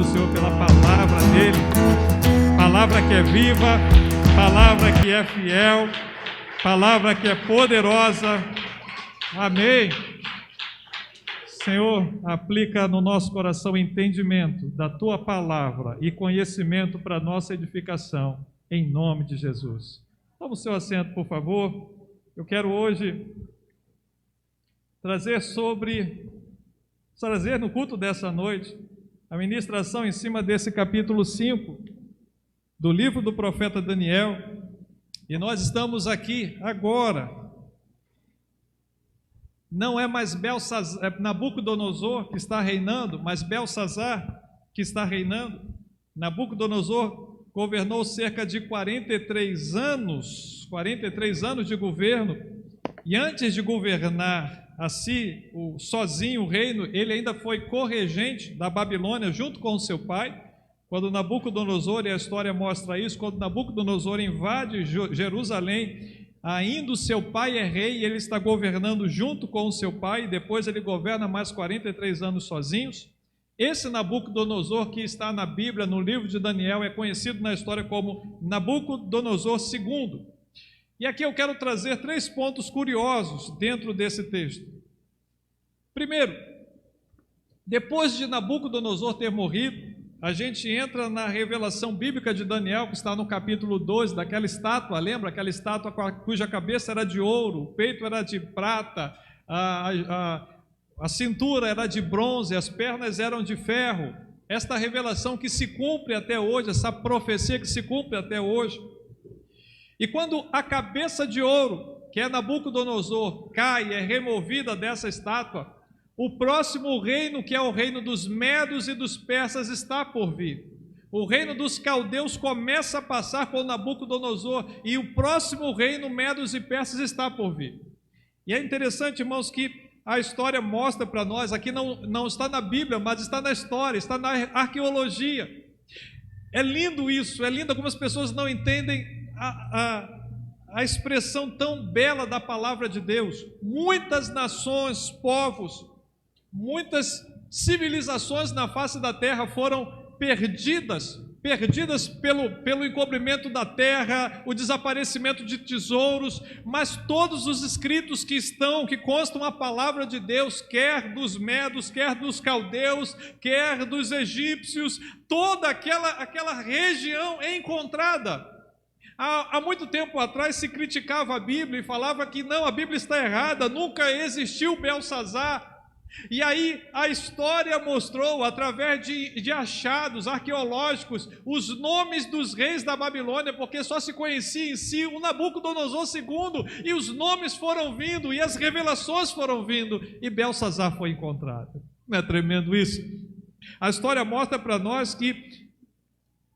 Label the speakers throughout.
Speaker 1: ao Senhor pela palavra dele, palavra que é viva, palavra que é fiel, palavra que é poderosa. Amém. Senhor, aplica no nosso coração entendimento da Tua palavra e conhecimento para nossa edificação, em nome de Jesus. Toma o seu assento, por favor. Eu quero hoje trazer no culto dessa noite a ministração em cima desse capítulo 5 do livro do profeta Daniel. E nós estamos aqui agora. Não é mais Nabucodonosor que está reinando, mas Belsazar que está reinando. Nabucodonosor governou cerca de 43 anos de governo, e antes de governar sozinho o reino, ele ainda foi corregente da Babilônia junto com o seu pai. Quando Nabucodonosor, e a história mostra isso, quando Nabucodonosor invade Jerusalém, ainda o seu pai é rei e ele está governando junto com o seu pai, e depois ele governa mais 43 anos sozinhos. Esse Nabucodonosor que está na Bíblia, no livro de Daniel, é conhecido na história como Nabucodonosor II. E aqui eu quero trazer 3 pontos curiosos dentro desse texto. Primeiro, depois de Nabucodonosor ter morrido, a gente entra na revelação bíblica de Daniel, que está no capítulo 12, daquela estátua, lembra? Aquela estátua cuja cabeça era de ouro, o peito era de prata, a cintura era de bronze, as pernas eram de ferro. Esta revelação que se cumpre até hoje, essa profecia que se cumpre até hoje. E quando a cabeça de ouro, que é Nabucodonosor, cai, é removida dessa estátua, o próximo reino, que é o reino dos medos e dos persas, está por vir. O reino dos caldeus começa a passar por Nabucodonosor, e o próximo reino, medos e persas, está por vir. E é interessante, irmãos, que a história mostra para nós, aqui não está na Bíblia, mas está na história, está na arqueologia. É lindo isso, é lindo. Algumas pessoas não entendem a expressão tão bela da palavra de Deus. Muitas nações, povos, muitas civilizações na face da terra foram perdidas pelo encobrimento da terra, o desaparecimento de tesouros, mas todos os escritos que constam a palavra de Deus, quer dos medos, quer dos caldeus, quer dos egípcios, toda aquela região é encontrada. Há muito tempo atrás se criticava a Bíblia e falava que não, a Bíblia está errada, nunca existiu Belsazar. E aí a história mostrou, através de achados arqueológicos, os nomes dos reis da Babilônia, porque só se conhecia em si o Nabucodonosor II, e os nomes foram vindo, e as revelações foram vindo, e Belsazar foi encontrado. Não é tremendo isso? A história mostra para nós que,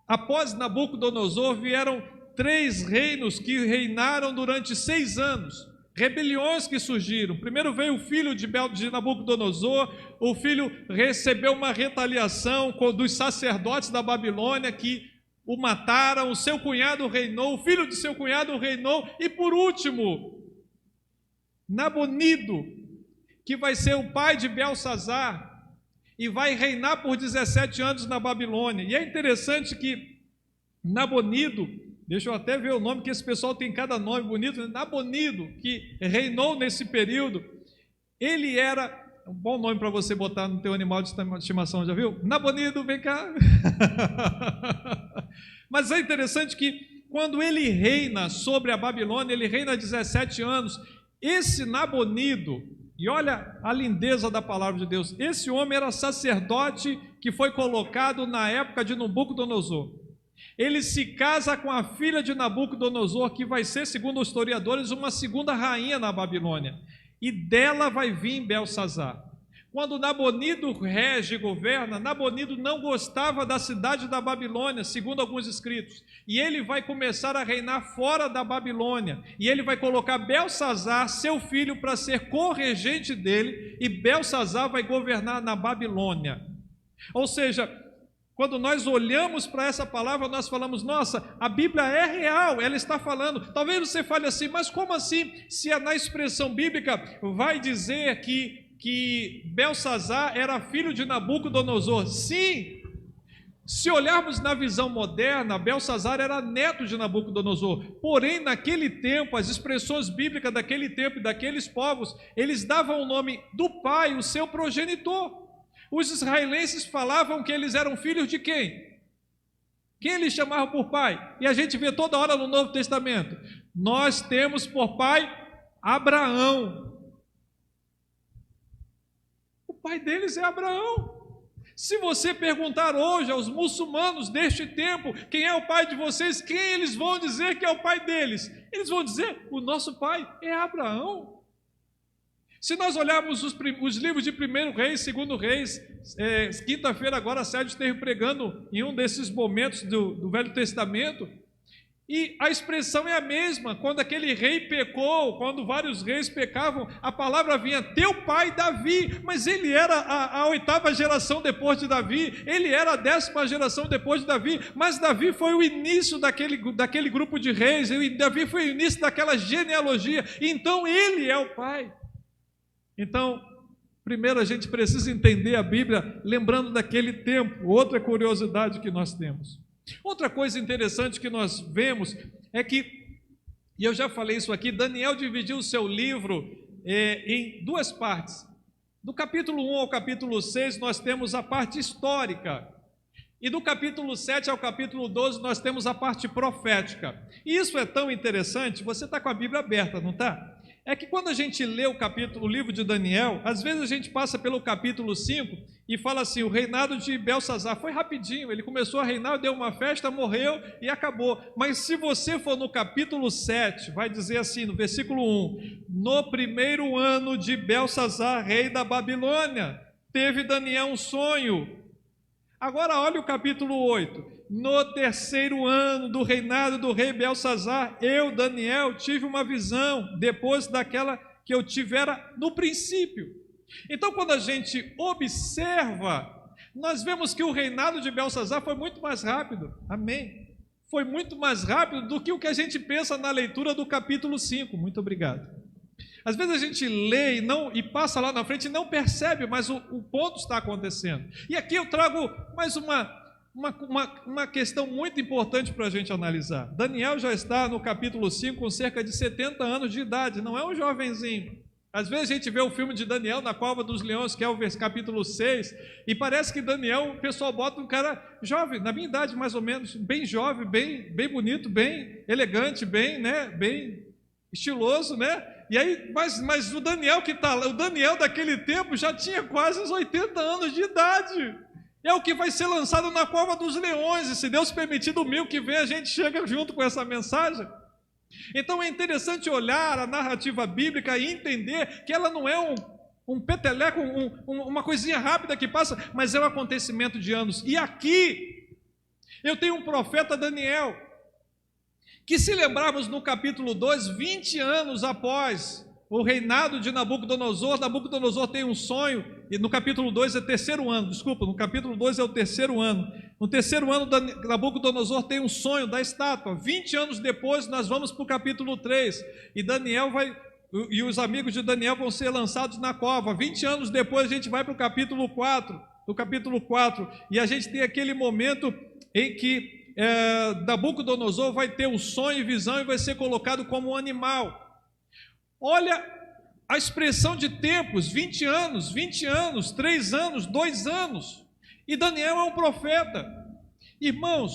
Speaker 1: após Nabucodonosor, vieram 3 reinos que reinaram durante 6 anos. Rebeliões que surgiram. Primeiro veio o filho de Nabucodonosor. O filho recebeu uma retaliação dos sacerdotes da Babilônia que o mataram. O seu cunhado reinou, o filho de seu cunhado reinou. E por último, Nabonido, que vai ser o pai de Belsazar e vai reinar por 17 anos na Babilônia. E é interessante que Nabonido, deixa eu até ver o nome, que esse pessoal tem cada nome bonito, Nabonido, que reinou nesse período, ele era, um bom nome para você botar no teu animal de estimação, já viu? Nabonido, vem cá. Mas é interessante que quando ele reina sobre a Babilônia, ele reina 17 anos, esse Nabonido, e olha a lindeza da palavra de Deus, esse homem era sacerdote que foi colocado na época de Nabucodonosor. Ele se casa com a filha de Nabucodonosor, que vai ser, segundo os historiadores, uma segunda rainha na Babilônia. E dela vai vir Belsazar. Quando Nabonido rege e governa, Nabonido não gostava da cidade da Babilônia, segundo alguns escritos. E ele vai começar a reinar fora da Babilônia. E ele vai colocar Belsazar, seu filho, para ser corregente dele. E Belsazar vai governar na Babilônia. Ou seja, quando nós olhamos para essa palavra, nós falamos, nossa, a Bíblia é real, ela está falando. Talvez você fale assim, mas como assim? Se é na expressão bíblica, vai dizer que Belsazar era filho de Nabucodonosor. Sim, Se olharmos na visão moderna, Belsazar era neto de Nabucodonosor. Porém, naquele tempo, as expressões bíblicas daquele tempo e daqueles povos, eles davam o nome do pai, o seu progenitor. Os israelenses falavam que eles eram filhos de quem? Quem eles chamavam por pai? E a gente vê toda hora no Novo Testamento. Nós temos por pai Abraão. O pai deles é Abraão. Se você perguntar hoje aos muçulmanos deste tempo quem é o pai de vocês, quem eles vão dizer que é o pai deles? Eles vão dizer, o nosso pai é Abraão. Se nós olharmos os livros de 1 Reis, 2 Reis, quinta-feira agora Sérgio esteve pregando em um desses momentos do Velho Testamento, e a expressão é a mesma. Quando aquele rei pecou, quando vários reis pecavam, a palavra vinha, teu pai Davi, mas ele era a 8ª geração depois de Davi, ele era a 10ª geração depois de Davi, mas Davi foi o início daquele grupo de reis, e Davi foi o início daquela genealogia, então ele é o pai. Então, primeiro a gente precisa entender a Bíblia lembrando daquele tempo. Outra curiosidade que nós temos. Outra coisa interessante que nós vemos é que, e eu já falei isso aqui, Daniel dividiu o seu livro em 2 partes. Do capítulo 1 ao capítulo 6 nós temos a parte histórica, e do capítulo 7 ao capítulo 12 nós temos a parte profética. E isso é tão interessante, você está com a Bíblia aberta, não está? É que quando a gente lê o livro de Daniel, às vezes a gente passa pelo capítulo 5 e fala assim, o reinado de Belsazar foi rapidinho, ele começou a reinar, deu uma festa, morreu e acabou. Mas se você for no capítulo 7, vai dizer assim, no versículo 1, no primeiro ano de Belsazar, rei da Babilônia, teve Daniel um sonho. Agora olha o capítulo 8, no 3º ano do reinado do rei Belsazar, eu, Daniel, tive uma visão, depois daquela que eu tivera no princípio. Então, quando a gente observa, nós vemos que o reinado de Belsazar foi muito mais rápido, amém? Foi muito mais rápido do que o que a gente pensa na leitura do capítulo 5, muito obrigado. Às vezes a gente lê e passa lá na frente e não percebe, mas o ponto está acontecendo. E aqui eu trago mais uma questão muito importante para a gente analisar. Daniel já está no capítulo 5 com cerca de 70 anos de idade, não é um jovenzinho. Às vezes a gente vê o filme de Daniel na Cova dos Leões, que é o capítulo 6, e parece que Daniel, o pessoal bota um cara jovem, na minha idade mais ou menos, bem jovem, bem bonito, bem elegante, bem estiloso, né? E aí, mas o Daniel que está lá, o Daniel daquele tempo já tinha quase uns 80 anos de idade. É o que vai ser lançado na Cova dos Leões, e se Deus permitir, domingo que vem a gente chega junto com essa mensagem. Então é interessante olhar a narrativa bíblica e entender que ela não é um peteleco, uma coisinha rápida que passa, mas é um acontecimento de anos. E aqui eu tenho um profeta Daniel, que se lembrarmos no capítulo 2, 20 anos após o reinado de Nabucodonosor, Nabucodonosor tem um sonho, e no capítulo 2 é 3º ano, no capítulo 2 é o 3º ano. No 3º ano, Nabucodonosor tem um sonho da estátua. 20 anos depois, nós vamos para o capítulo 3, e Daniel e os amigos de Daniel vão ser lançados na cova. 20 anos depois, a gente vai para o capítulo 4, e a gente tem aquele momento em que Nabucodonosor vai ter um sonho e visão e vai ser colocado como um animal. Olha a expressão de tempos, 20 anos, 3 anos, 2 anos, e Daniel é um profeta. Irmãos,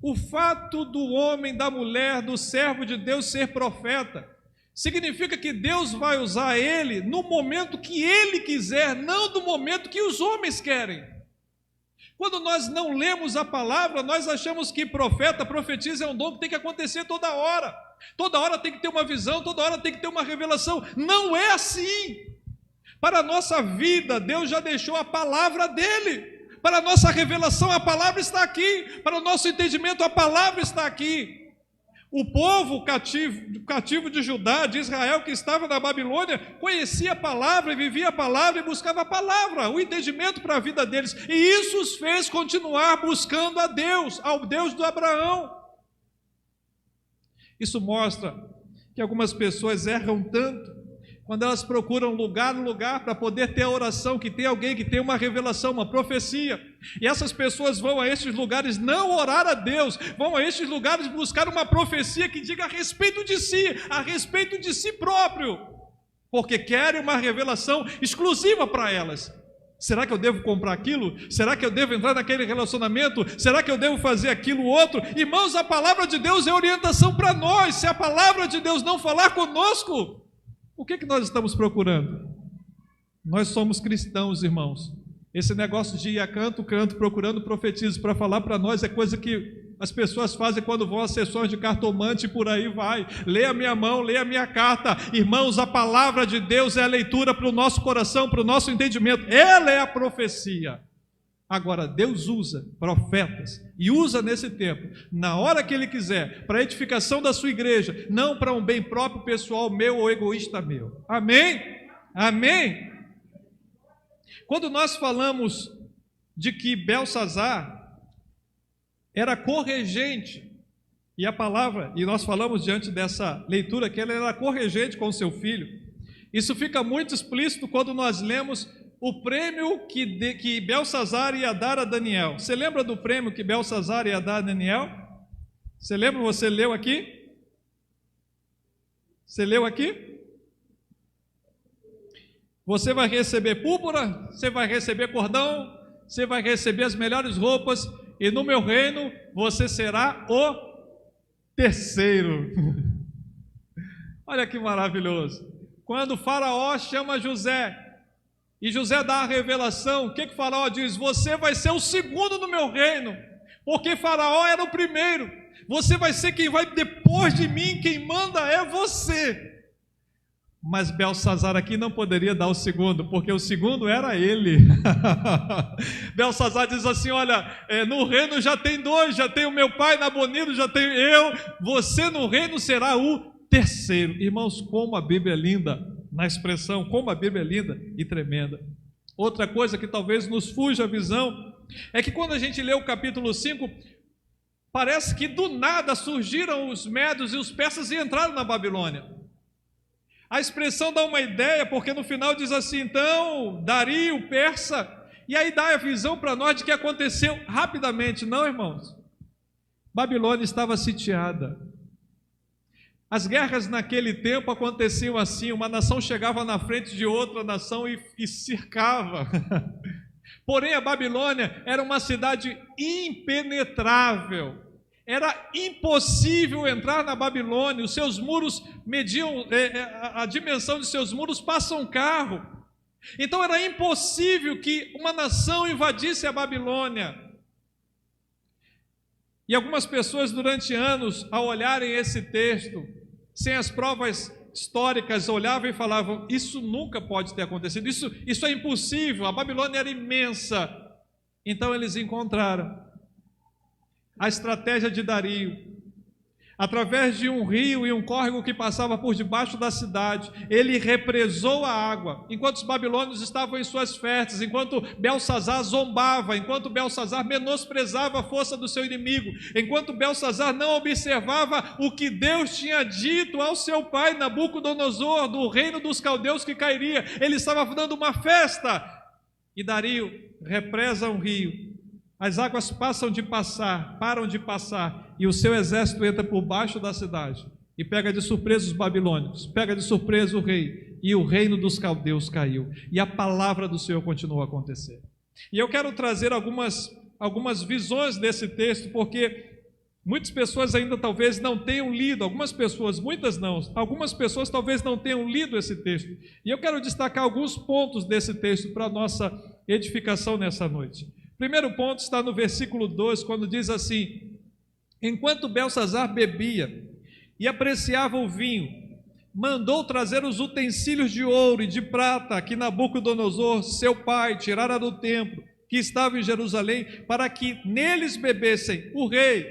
Speaker 1: o fato do homem, da mulher, do servo de Deus ser profeta, significa que Deus vai usar ele no momento que ele quiser, não no momento que os homens querem. Quando nós não lemos a palavra, nós achamos que profetiza é um dom que tem que acontecer toda hora. Toda hora tem que ter uma visão, toda hora tem que ter uma revelação. Não é assim. Para a nossa vida, Deus já deixou a palavra dele. Para a nossa revelação, a palavra está aqui. Para o nosso entendimento, a palavra está aqui. O povo cativo de Judá, de Israel, que estava na Babilônia, conhecia a palavra e vivia a palavra e buscava a palavra, o entendimento para a vida deles. E isso os fez continuar buscando a Deus, ao Deus do Abraão. Isso mostra que algumas pessoas erram tanto quando elas procuram lugar para poder ter a oração, que tem alguém que tem uma revelação, uma profecia. E essas pessoas vão a estes lugares não orar a Deus, vão a estes lugares buscar uma profecia que diga a respeito de si próprio, porque querem uma revelação exclusiva para elas. Será que eu devo comprar aquilo? Será que eu devo entrar naquele relacionamento? Será que eu devo fazer aquilo outro? Irmãos, a palavra de Deus é orientação para nós. Se a palavra de Deus não falar conosco, o que nós estamos procurando? Nós somos cristãos, irmãos. Esse negócio de ir a canto, procurando profetismo para falar para nós é coisa que as pessoas fazem quando vão às sessões de cartomante e por aí vai. Lê a minha mão, lê a minha carta. Irmãos, a palavra de Deus é a leitura para o nosso coração, para o nosso entendimento. Ela é a profecia. Agora, Deus usa profetas, e usa nesse tempo, na hora que Ele quiser, para a edificação da sua igreja, não para um bem próprio, pessoal meu ou egoísta meu. Amém? Amém? Quando nós falamos de que Belsazar era corregente, e a palavra, e nós falamos diante dessa leitura que ele era corregente com seu filho, isso fica muito explícito quando nós lemos o prêmio que Belsazar ia dar a Daniel. Você lembra do prêmio que Belsazar ia dar a Daniel? Você lembra? Você leu aqui? Você leu aqui? Você vai receber púrpura, você vai receber cordão, você vai receber as melhores roupas, e no meu reino você será o terceiro. Olha que maravilhoso. Quando o faraó chama José, e José dá a revelação, o que o faraó diz? Você vai ser o segundo no meu reino, porque faraó era o primeiro. Você vai ser quem vai depois de mim, quem manda é você. Mas Belsazar aqui não poderia dar o segundo, porque o segundo era ele. Belsazar diz assim, olha, no reino já tem dois, já tem o meu pai, Nabonido, já tenho eu, você no reino será o terceiro. Irmãos, como a Bíblia é linda, na expressão, como a Bíblia é linda e tremenda. Outra coisa que talvez nos fuja a visão, é que quando a gente lê o capítulo 5, parece que do nada surgiram os medos e os persas e entraram na Babilônia. A expressão dá uma ideia, porque no final diz assim, então, Dario, persa, e aí dá a visão para nós de que aconteceu rapidamente. Não, irmãos, Babilônia estava sitiada. As guerras naquele tempo aconteciam assim, uma nação chegava na frente de outra nação e cercava. Porém, a Babilônia era uma cidade impenetrável. Era impossível entrar na Babilônia, os seus muros mediam, a dimensão de seus muros passa um carro. Então era impossível que uma nação invadisse a Babilônia. E algumas pessoas durante anos, ao olharem esse texto, sem as provas históricas, olhavam e falavam, isso nunca pode ter acontecido, isso é impossível, a Babilônia era imensa. Então eles encontraram a estratégia de Dario. Através de um rio e um córrego que passava por debaixo da cidade, ele represou a água, enquanto os babilônios estavam em suas festas, enquanto Belsazar zombava, enquanto Belsazar menosprezava a força do seu inimigo, enquanto Belsazar não observava o que Deus tinha dito ao seu pai Nabucodonosor, do reino dos caldeus que cairia. Ele estava dando uma festa, e Dario represa um rio. As águas param de passar, e o seu exército entra por baixo da cidade, e pega de surpresa os babilônios, pega de surpresa o rei, e o reino dos caldeus caiu, e a palavra do Senhor continuou a acontecer. E eu quero trazer algumas visões desse texto, porque muitas pessoas ainda talvez não tenham lido, algumas pessoas talvez não tenham lido esse texto, e eu quero destacar alguns pontos desse texto para a nossa edificação nessa noite. Primeiro ponto está no versículo 2, quando diz assim, enquanto Belsazar bebia e apreciava o vinho, mandou trazer os utensílios de ouro e de prata que Nabucodonosor, seu pai, tirara do templo, que estava em Jerusalém, para que neles bebessem o rei,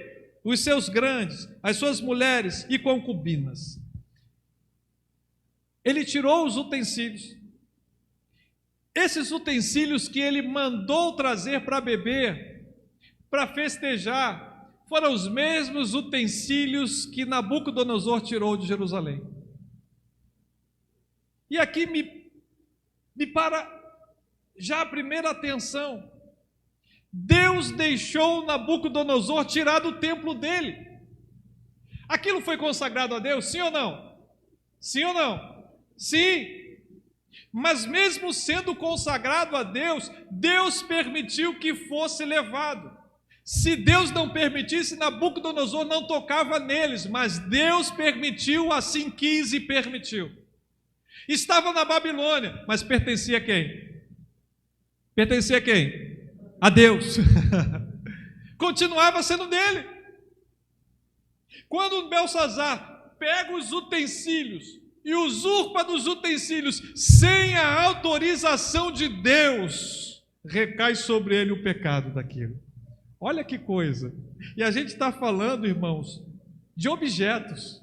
Speaker 1: os seus grandes, as suas mulheres e concubinas. Ele tirou os utensílios. Esses utensílios que ele mandou trazer para beber, para festejar, foram os mesmos utensílios que Nabucodonosor tirou de Jerusalém. E aqui me para já a primeira atenção. Deus deixou Nabucodonosor tirar do templo dele. Aquilo foi consagrado a Deus, sim ou não? Sim ou não? Sim. Mas mesmo sendo consagrado a Deus, Deus permitiu que fosse levado. Se Deus não permitisse, Nabucodonosor não tocava neles, mas Deus permitiu, assim quis e permitiu. Estava na Babilônia, mas pertencia a quem? Pertencia a quem? A Deus. Continuava sendo dele. Quando Belsazar pega os utensílios e usurpa dos utensílios sem a autorização de Deus, recai sobre ele o pecado daquilo. Olha que coisa. E a gente está falando, irmãos, de objetos.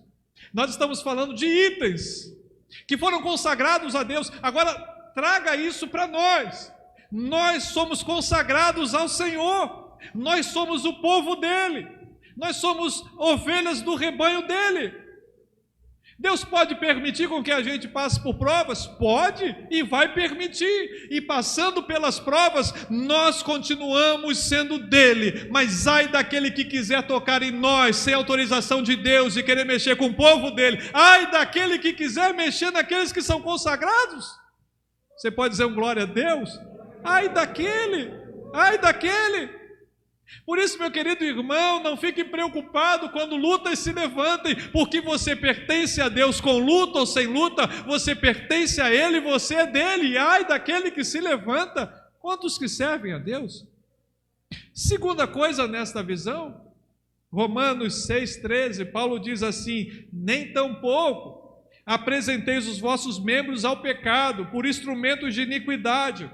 Speaker 1: Nós estamos falando de itens que foram consagrados a Deus. Agora, traga isso para nós. Nós somos consagrados ao Senhor. Nós somos o povo dele. Nós somos ovelhas do rebanho dele. Deus pode permitir com que a gente passe por provas? Pode e vai permitir. E passando pelas provas, nós continuamos sendo dele. Mas ai daquele que quiser tocar em nós sem autorização de Deus e querer mexer com o povo dele. Ai daquele que quiser mexer naqueles que são consagrados. Você pode dizer um glória a Deus? Ai daquele, ai daquele. Por isso, meu querido irmão, não fique preocupado quando lutas se levantem, porque você pertence a Deus com luta ou sem luta, você pertence a Ele, você é dele, e ai daquele que se levanta. Quantos que servem a Deus? Segunda coisa nesta visão, Romanos 6,13, Paulo diz assim: nem tampouco apresenteis os vossos membros ao pecado por instrumentos de iniquidade,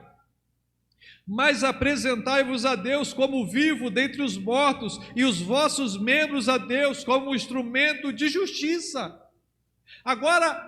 Speaker 1: mas apresentai-vos a Deus como vivo dentre os mortos, e os vossos membros a Deus como instrumento de justiça. Agora,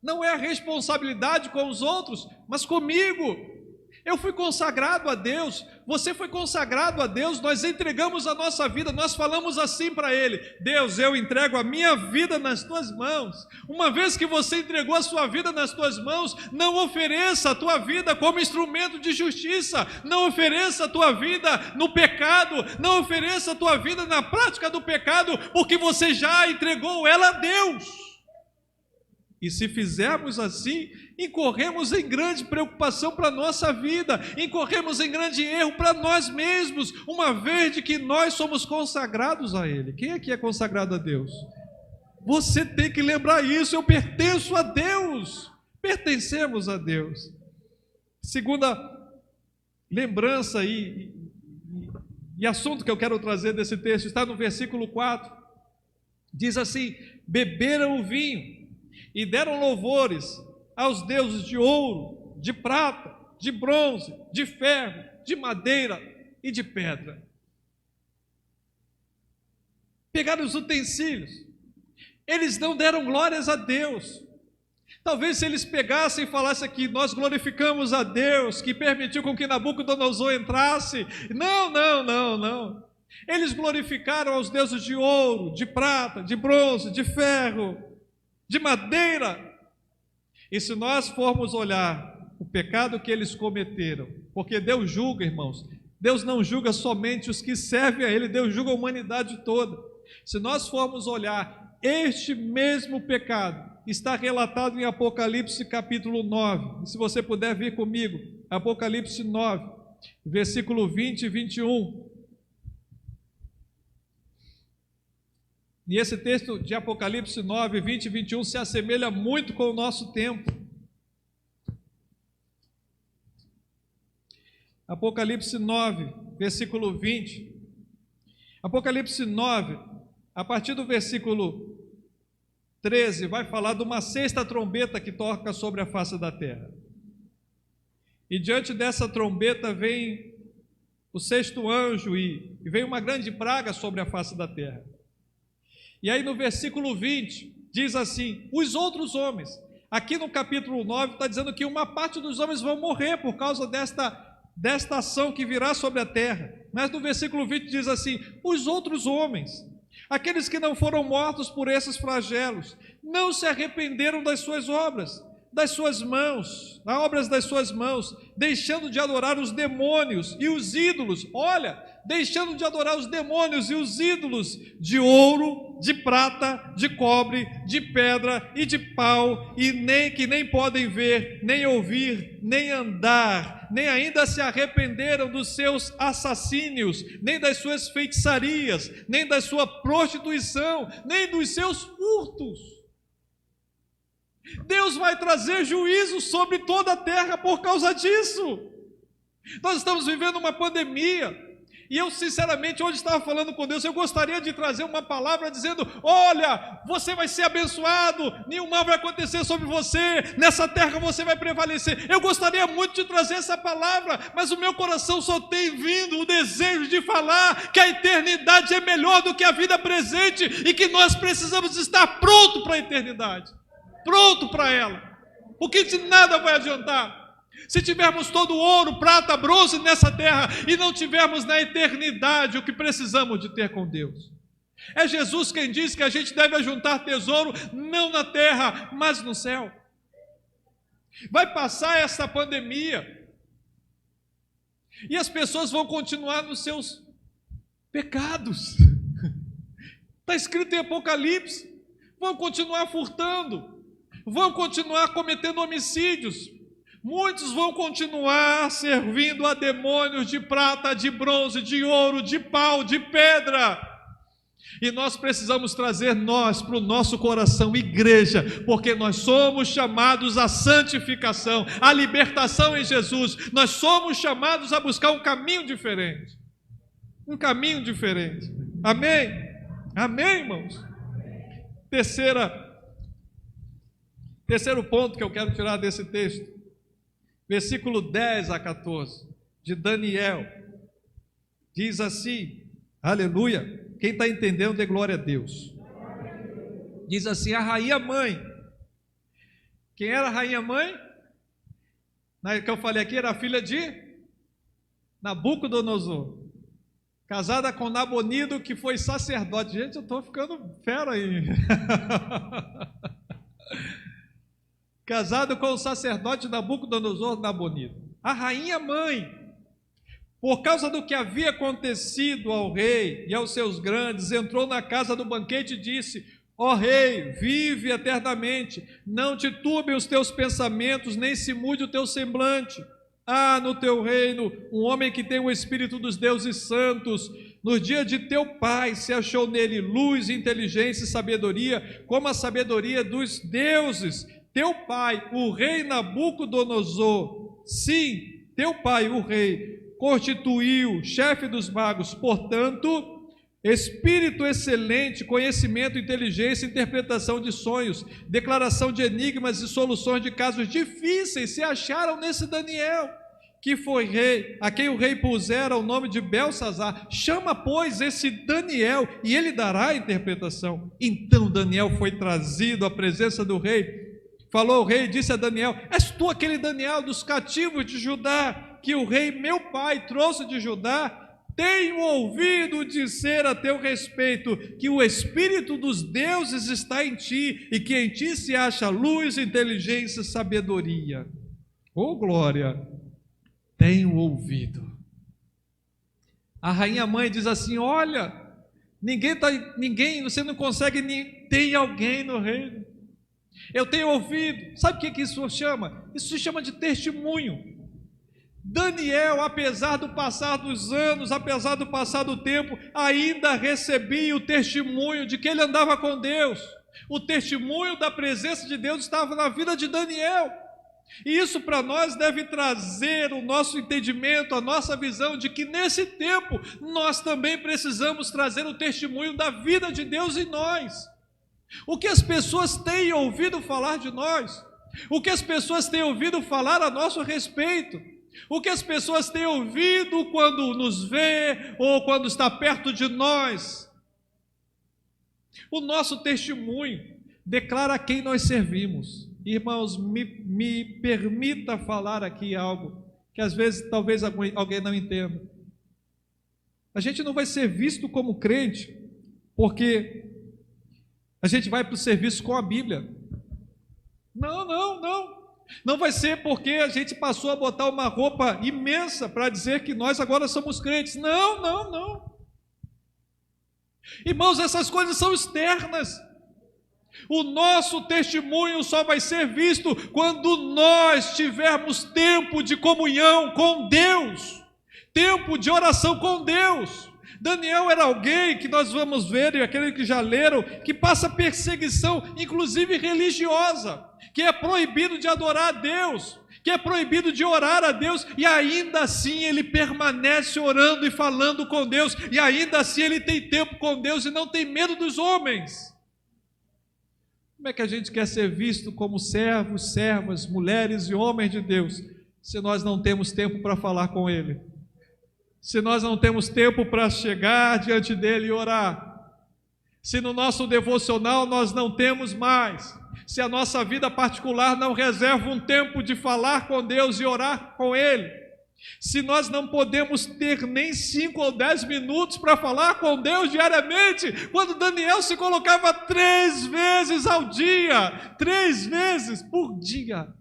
Speaker 1: não é a responsabilidade com os outros, mas comigo. Eu fui consagrado a Deus, você foi consagrado a Deus, nós entregamos a nossa vida, nós falamos assim para Ele: Deus, eu entrego a minha vida nas Tuas mãos. Uma vez que você entregou a sua vida nas Tuas mãos, não ofereça a tua vida como instrumento de justiça, não ofereça a tua vida no pecado, não ofereça a tua vida na prática do pecado, porque você já entregou ela a Deus. E se fizermos assim, incorremos em grande preocupação para a nossa vida, incorremos em grande erro para nós mesmos, uma vez de que nós somos consagrados a Ele. Quem aqui é consagrado a Deus? Você tem que lembrar isso: eu pertenço a Deus, pertencemos a Deus. Segunda lembrança e assunto que eu quero trazer desse texto está no versículo 4, diz assim: beberam o vinho e deram louvores aos deuses de ouro, de prata, de bronze, de ferro, de madeira e de pedra. Pegaram os utensílios, eles não deram glórias a Deus. Talvez se eles pegassem e falassem aqui: nós glorificamos a Deus que permitiu com que Nabucodonosor entrasse. Não. Eles glorificaram aos deuses de ouro, de prata, de bronze, de ferro, de madeira. E se nós formos olhar o pecado que eles cometeram, porque Deus julga, irmãos, Deus não julga somente os que servem a Ele, Deus julga a humanidade toda. Se nós formos olhar, este mesmo pecado está relatado em Apocalipse capítulo 9, e se você puder vir comigo, Apocalipse 9, versículo 20 e 21, e esse texto de Apocalipse 9, 20 e 21 se assemelha muito com o nosso tempo. Apocalipse 9, versículo 20. Apocalipse 9, a partir do versículo 13, vai falar de uma sexta trombeta que toca sobre a face da terra. E diante dessa trombeta vem o sexto anjo e vem uma grande praga sobre a face da terra. E aí no versículo 20, diz assim: os outros homens, aqui no capítulo 9 está dizendo que uma parte dos homens vão morrer por causa desta ação que virá sobre a terra. Mas no versículo 20 diz assim: os outros homens, aqueles que não foram mortos por esses flagelos, não se arrependeram das suas obras, das suas mãos, nas obras das suas mãos, deixando de adorar os demônios e os ídolos. Olha, deixando de adorar os demônios e os ídolos de ouro, de prata, de cobre, de pedra e de pau, e nem podem ver, nem ouvir, nem andar, nem ainda se arrependeram dos seus assassínios, nem das suas feitiçarias, nem da sua prostituição, nem dos seus furtos. Deus vai trazer juízo sobre toda a terra por causa disso. Nós estamos vivendo uma pandemia, e eu sinceramente, hoje estava falando com Deus, eu gostaria de trazer uma palavra dizendo: olha, você vai ser abençoado, nenhum mal vai acontecer sobre você, nessa terra você vai prevalecer. Eu gostaria muito de trazer essa palavra, mas o meu coração só tem vindo o desejo de falar que a eternidade é melhor do que a vida presente, e que nós precisamos estar pronto para a eternidade, pronto para ela, porque de nada vai adiantar se tivermos todo o ouro, prata, bronze nessa terra e não tivermos na eternidade o que precisamos de ter com Deus. É Jesus quem diz que a gente deve ajuntar tesouro não na terra, mas no céu. Vai passar essa pandemia e as pessoas vão continuar nos seus pecados. Está escrito em Apocalipse. Vão continuar furtando, vão continuar cometendo homicídios. Muitos vão continuar servindo a demônios de prata, de bronze, de ouro, de pau, de pedra. E nós precisamos trazer para o nosso coração, igreja, porque nós somos chamados à santificação, à libertação em Jesus. Nós somos chamados a buscar um caminho diferente. Um caminho diferente. Amém? Amém, irmãos? Terceiro ponto que eu quero tirar desse texto. Versículo 10 a 14, de Daniel, diz assim, aleluia, quem está entendendo, dê glória a Deus. Diz assim: a rainha mãe, quem era a rainha mãe? Na que eu falei aqui, era a filha de Nabucodonosor, casada com Nabonido, que foi sacerdote. Gente, eu estou ficando fera aí. Casado com o sacerdote Nabucodonosor Nabonido. A rainha mãe, por causa do que havia acontecido ao rei e aos seus grandes, entrou na casa do banquete e disse: ó rei, vive eternamente, não te turbem os teus pensamentos, nem se mude o teu semblante. Ah, no teu reino, um homem que tem o espírito dos deuses santos, no dia de teu pai se achou nele luz, inteligência e sabedoria, como a sabedoria dos deuses. Teu pai, o rei Nabucodonosor, sim, teu pai, o rei, constituiu chefe dos magos, portanto, espírito excelente, conhecimento, inteligência, interpretação de sonhos, declaração de enigmas e soluções de casos difíceis se acharam nesse Daniel, que foi rei, a quem o rei pusera o nome de Belsazar. Chama, pois, esse Daniel, e ele dará a interpretação. Então Daniel foi trazido à presença do rei. Falou o rei e disse a Daniel: és tu aquele Daniel dos cativos de Judá, que o rei meu pai trouxe de Judá? Tenho ouvido dizer a teu respeito que o espírito dos deuses está em ti, e que em ti se acha luz, inteligência e sabedoria. Oh glória! Tenho ouvido. A rainha mãe diz assim: olha, ninguém, você não consegue, tem alguém no reino. Eu tenho ouvido. Sabe o que isso chama? Isso se chama de testemunho. Daniel, apesar do passar dos anos, apesar do passar do tempo, ainda recebia o testemunho de que ele andava com Deus. O testemunho da presença de Deus estava na vida de Daniel. E isso para nós deve trazer o nosso entendimento, a nossa visão de que nesse tempo nós também precisamos trazer o testemunho da vida de Deus em nós. O que as pessoas têm ouvido falar de nós, o que as pessoas têm ouvido falar a nosso respeito, o que as pessoas têm ouvido quando nos vê ou quando está perto de nós. O nosso testemunho declara a quem nós servimos. Irmãos, me permita falar aqui algo que às vezes talvez alguém não entenda. A gente não vai ser visto como crente porque a gente vai para o serviço com a Bíblia. Não. Não vai ser porque a gente passou a botar uma roupa imensa para dizer que nós agora somos crentes. Não, não, não. Irmãos, essas coisas são externas. O nosso testemunho só vai ser visto quando nós tivermos tempo de comunhão com Deus, tempo de oração com Deus. Daniel era alguém que nós vamos ver, e aqueles que já leram, que passa perseguição, inclusive religiosa, que é proibido de adorar a Deus, que é proibido de orar a Deus, e ainda assim ele permanece orando e falando com Deus, e ainda assim ele tem tempo com Deus e não tem medo dos homens. Como é que a gente quer ser visto como servos, servas, mulheres e homens de Deus, se nós não temos tempo para falar com Ele? Se nós não temos tempo para chegar diante dEle e orar? Se no nosso devocional nós não temos mais? Se a nossa vida particular não reserva um tempo de falar com Deus e orar com Ele? Se nós não podemos ter nem 5 ou 10 minutos para falar com Deus diariamente, quando Daniel se colocava 3 vezes ao dia, 3 vezes por dia.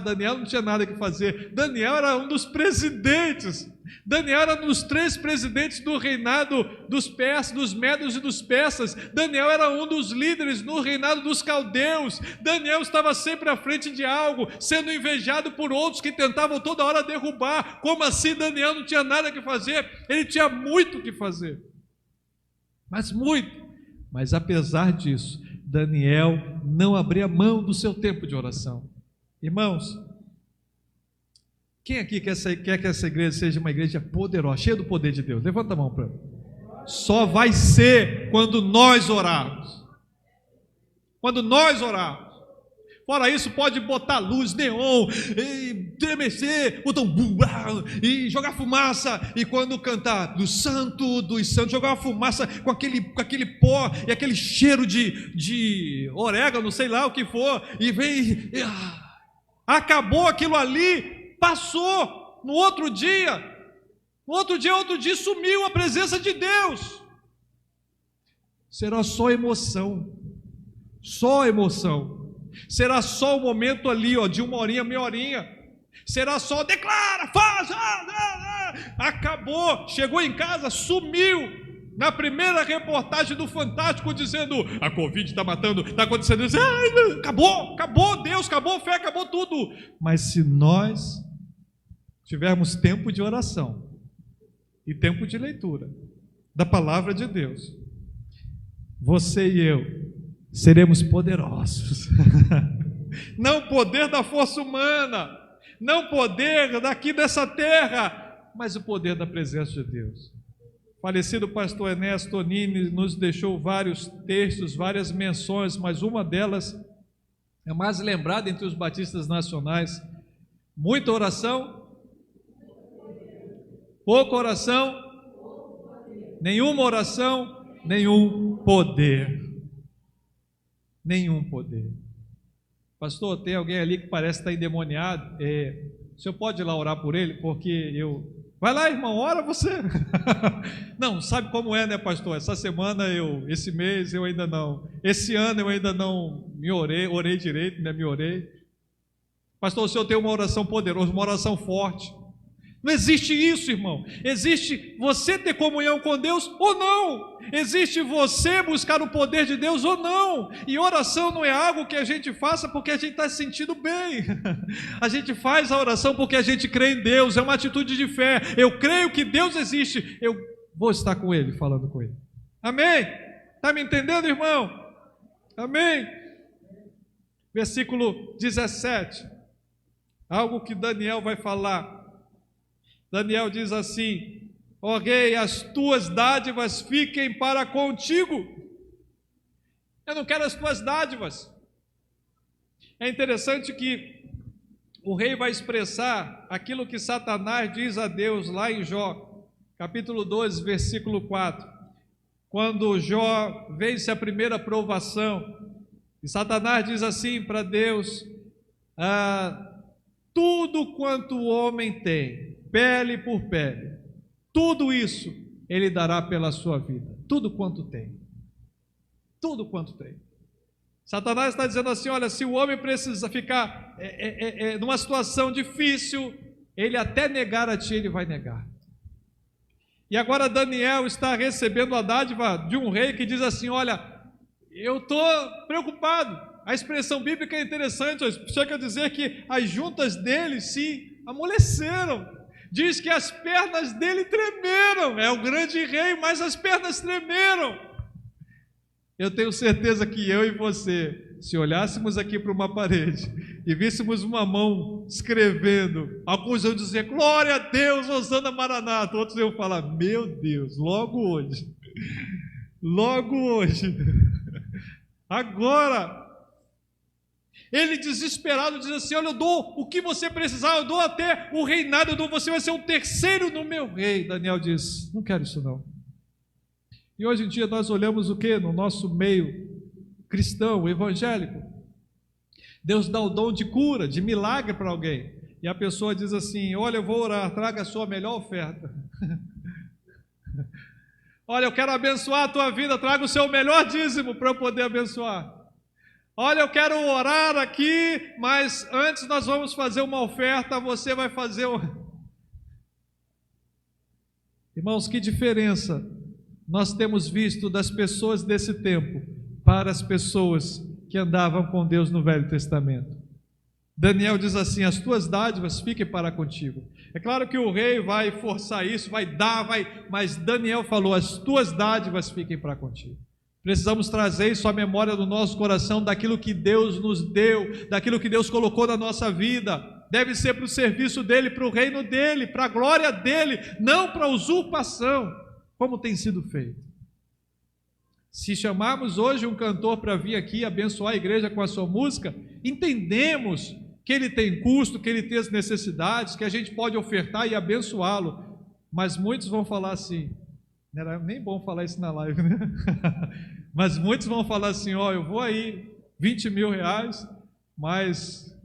Speaker 1: Daniel não tinha nada que fazer. Daniel era um dos presidentes. Daniel era um dos 3 presidentes do reinado dos persas, dos medos e dos persas. Daniel era um dos líderes no reinado dos caldeus. Daniel estava sempre à frente de algo, sendo invejado por outros que tentavam toda hora derrubar. Como assim Daniel não tinha nada que fazer? Ele tinha muito que fazer. Mas muito. Mas apesar disso, Daniel não abria mão do seu tempo de oração. Irmãos, quem aqui quer que essa igreja seja uma igreja poderosa, cheia do poder de Deus? Levanta a mão para mim. Só vai ser quando nós orarmos. Quando nós orarmos. Fora isso, pode botar luz, neon, tremecer, botar e jogar fumaça. E quando cantar do Santo dos Santos, jogar uma fumaça com aquele pó e aquele cheiro de orégano, sei lá o que for. E vem... Acabou aquilo ali, passou, no outro dia, sumiu a presença de Deus. Será só emoção, será só o momento ali, de 1 horinha, meia horinha, será só declara, faz, acabou, chegou em casa, sumiu. Na primeira reportagem do Fantástico dizendo, a Covid está matando, está acontecendo isso, acabou Deus, acabou a fé, acabou tudo. Mas se nós tivermos tempo de oração e tempo de leitura da palavra de Deus, você e eu seremos poderosos. Não poder da força humana, não poder daqui dessa terra, mas o poder da presença de Deus. Falecido pastor Enéas Tonini nos deixou vários textos, várias menções, mas uma delas é mais lembrada entre os batistas nacionais. Muita oração, pouca oração, nenhuma oração, nenhum poder. Nenhum poder. Pastor, tem alguém ali que parece estar endemoniado? O senhor pode ir lá orar por ele? Porque vai lá, irmão, ora você. Não, sabe como é, né, pastor? Essa semana esse mês eu ainda não, esse ano eu ainda não orei direito, né, Pastor, o senhor tem uma oração poderosa, uma oração forte. Não existe isso, irmão. Existe você ter comunhão com Deus ou não. Existe você buscar o poder de Deus ou não. E oração não é algo que a gente faça porque a gente está se sentindo bem. A gente faz a oração porque a gente crê em Deus. É uma atitude de fé. Eu creio que Deus existe. Eu vou estar com Ele, falando com Ele. Amém? Está me entendendo, irmão? Amém? Versículo 17. Algo que Daniel vai falar. Daniel diz assim: ó rei, as tuas dádivas fiquem para contigo. Eu não quero as tuas dádivas. É interessante que o rei vai expressar aquilo que Satanás diz a Deus lá em Jó, capítulo 12, versículo 4. Quando Jó vence a primeira provação, e Satanás diz assim para Deus: tudo quanto o homem tem, pele por pele, tudo isso Ele dará pela sua vida, tudo quanto tem, tudo quanto tem. Satanás está dizendo assim: olha, se o homem precisa ficar numa situação difícil, ele até negar a ti, ele vai negar. E agora Daniel está recebendo a dádiva de um rei que diz assim: olha, eu estou preocupado. A expressão bíblica é interessante, chega a dizer que as juntas dele se amoleceram. Diz que as pernas dele tremeram. É o grande rei, mas as pernas tremeram. Eu tenho certeza que eu e você, se olhássemos aqui para uma parede e víssemos uma mão escrevendo, alguns iam dizer: glória a Deus, Hosana Maranata. Outros iam falar: meu Deus, logo hoje. Logo hoje. Agora. Ele desesperado diz assim: olha, eu dou o que você precisar, eu dou até o reinado, você vai ser o terceiro no meu rei. Daniel diz: não quero isso não. E hoje em dia nós olhamos o que? No nosso meio cristão, evangélico, Deus dá o dom de cura, de milagre para alguém, e a pessoa diz assim: olha, eu vou orar, traga a sua melhor oferta. Olha, eu quero abençoar a tua vida, traga o seu melhor dízimo para eu poder abençoar. Olha, eu quero orar aqui, mas antes nós vamos fazer uma oferta, você vai fazer... Irmãos, que diferença nós temos visto das pessoas desse tempo para as pessoas que andavam com Deus no Velho Testamento. Daniel diz assim: as tuas dádivas fiquem para contigo. É claro que o rei vai forçar isso, vai dar, mas Daniel falou: as tuas dádivas fiquem para contigo. Precisamos trazer isso à memória do nosso coração, daquilo que Deus nos deu, daquilo que Deus colocou na nossa vida. Deve ser para o serviço dEle, para o reino dEle, para a glória dEle, não para a usurpação, como tem sido feito. Se chamarmos hoje um cantor para vir aqui abençoar a igreja com a sua música, entendemos que ele tem custo, que ele tem as necessidades, que a gente pode ofertar e abençoá-lo, mas muitos vão falar assim... Não era nem bom falar isso na live, né? Mas muitos vão falar assim: ó, eu vou aí, 20 mil reais, mas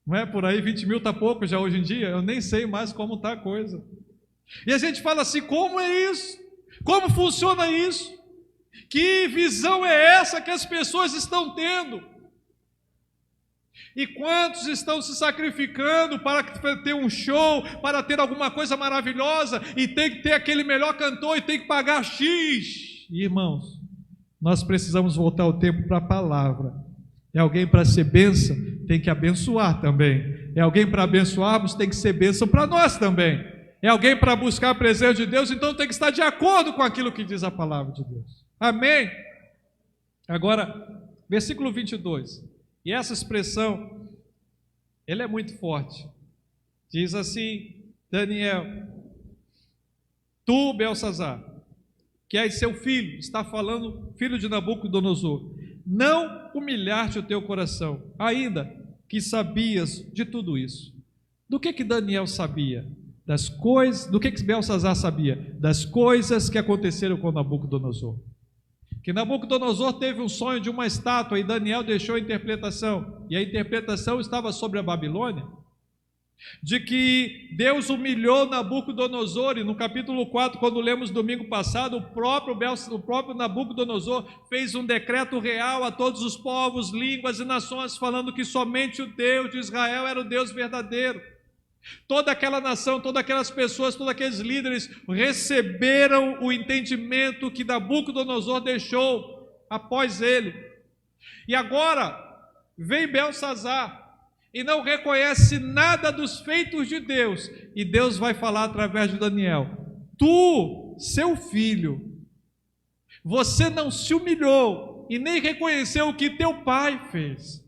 Speaker 1: não é por aí, 20 mil está pouco já hoje em dia, eu nem sei mais como está a coisa. E a gente fala assim: como é isso? Como funciona isso? Que visão é essa que as pessoas estão tendo? E quantos estão se sacrificando para ter um show, para ter alguma coisa maravilhosa, e tem que ter aquele melhor cantor, e tem que pagar X. Irmãos, nós precisamos voltar o tempo para a palavra. É alguém para ser bênção, tem que abençoar também. É alguém para abençoarmos, tem que ser bênção para nós também. É alguém para buscar a presença de Deus, então tem que estar de acordo com aquilo que diz a palavra de Deus. Amém? Agora, versículo 22. E essa expressão, ela é muito forte. Diz assim, Daniel: tu, Belsazar, que és seu filho, está falando, filho de Nabucodonosor, não humilhaste o teu coração, ainda que sabias de tudo isso. Do que Daniel sabia? Das coisas, do que Belsazar sabia? Das coisas que aconteceram com Nabucodonosor. Que Nabucodonosor teve um sonho de uma estátua e Daniel deixou a interpretação, e a interpretação estava sobre a Babilônia, de que Deus humilhou Nabucodonosor, e no capítulo 4, quando lemos domingo passado, o próprio Nabucodonosor fez um decreto real a todos os povos, línguas e nações, falando que somente o Deus de Israel era o Deus verdadeiro. Toda aquela nação, todas aquelas pessoas, todos aqueles líderes receberam o entendimento que Nabucodonosor deixou após ele. E agora vem Belsazar e não reconhece nada dos feitos de Deus, e Deus vai falar através de Daniel: tu, seu filho, você não se humilhou e nem reconheceu o que teu pai fez.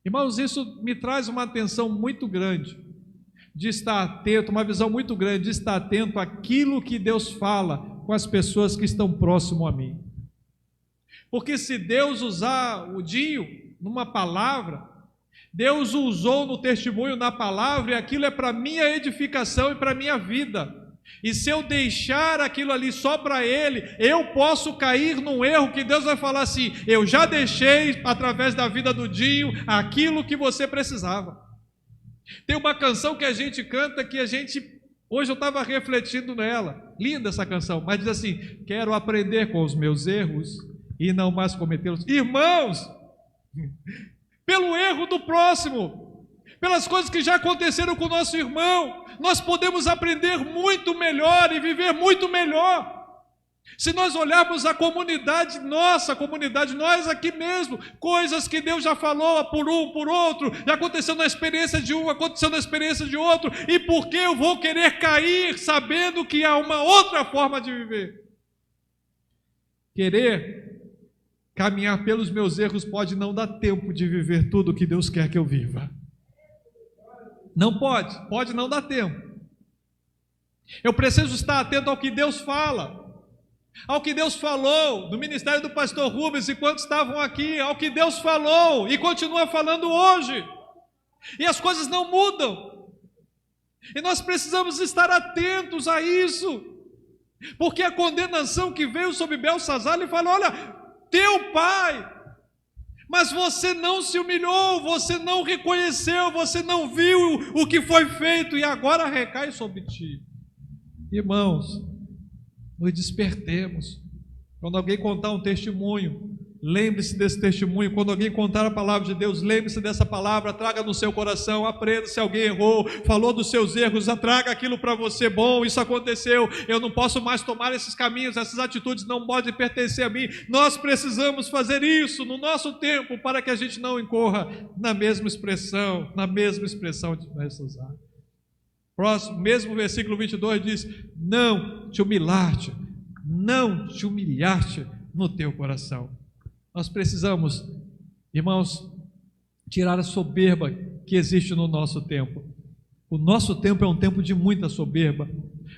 Speaker 1: Irmãos, isso me traz uma atenção muito grande, de estar atento, uma visão muito grande, de estar atento àquilo que Deus fala com as pessoas que estão próximo a mim. Porque se Deus usar o Dinho numa palavra, Deus o usou no testemunho na palavra, e aquilo é para minha edificação e para minha vida. E se eu deixar aquilo ali só para ele, eu posso cair num erro que Deus vai falar assim: eu já deixei através da vida do Dinho aquilo que você precisava. Tem uma canção que a gente canta que hoje eu estava refletindo nela, linda essa canção, mas diz assim: quero aprender com os meus erros, e não mais cometê-los. Irmãos, pelo erro do próximo, pelas coisas que já aconteceram com o nosso irmão, nós podemos aprender muito melhor e viver muito melhor. Se nós olharmos a comunidade, nossa comunidade, nós aqui mesmo, coisas que Deus já falou por um, por outro, já aconteceu na experiência de um, aconteceu na experiência de outro, e por que eu vou querer cair sabendo que há uma outra forma de viver? Querer caminhar pelos meus erros pode não dar tempo de viver tudo o que Deus quer que eu viva. Não pode não dar tempo. Eu preciso estar atento ao que Deus fala, ao que Deus falou no ministério do pastor Rubens enquanto estavam aqui, ao que Deus falou e continua falando hoje, e as coisas não mudam, e nós precisamos estar atentos a isso, porque a condenação que veio sobre Beltsazar, ele fala: olha, teu pai, mas você não se humilhou, você não reconheceu, você não viu o que foi feito, e agora recai sobre ti. Irmãos, nos despertemos. Quando alguém contar um testemunho, lembre-se desse testemunho. Quando alguém contar a palavra de Deus, lembre-se dessa palavra, traga no seu coração, aprenda. Se alguém errou, falou dos seus erros, traga aquilo para você: bom, isso aconteceu, eu não posso mais tomar esses caminhos, essas atitudes não podem pertencer a mim. Nós precisamos fazer isso no nosso tempo, para que a gente não incorra na mesma expressão de Beltsazar. Próximo, mesmo versículo 22 diz: não te humilhaste no teu coração. Nós precisamos, irmãos, tirar a soberba que existe no nosso tempo. O nosso tempo é um tempo de muita soberba.